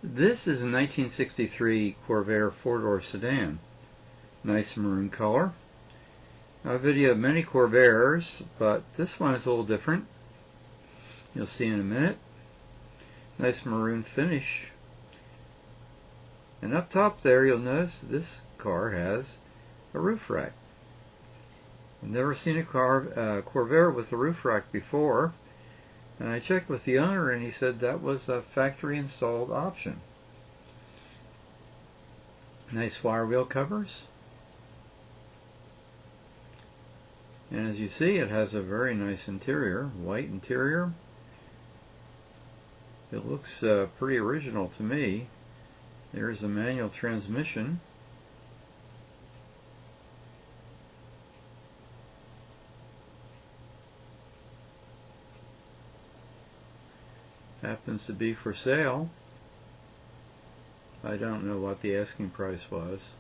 This is a 1963 Corvair four-door sedan. Nice maroon color. I've videoed many Corvairs, but this one is a little different. You'll see in a minute. Nice maroon finish. And up top there you'll notice this car has a roof rack. I've never seen a Corvair with a roof rack before. And I checked with the owner and he said that was a factory installed option. Nice wire wheel covers. And as you see, it has a very nice interior, white interior. It looks pretty original to me. There's a manual transmission. Happens to be for sale. I don't know what the asking price was.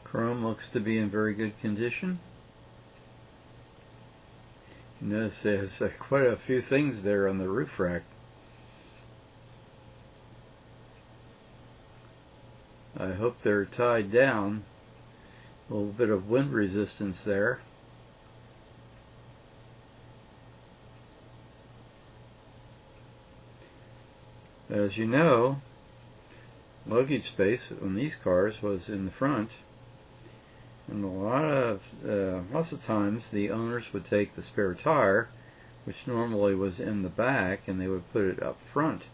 Chrome looks to be in very good condition. You notice there's quite a few things there on the roof rack. I hope they're tied down. A little bit of wind resistance there. As you know, luggage space on these cars was in the front. And lots of times the owners would take the spare tire, which normally was in the back, and they would put it up front.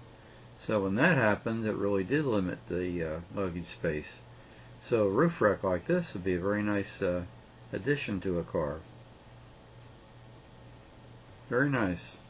So when that happened, it really did limit the luggage space. So a roof rack like this would be a very nice addition to a car. Very nice.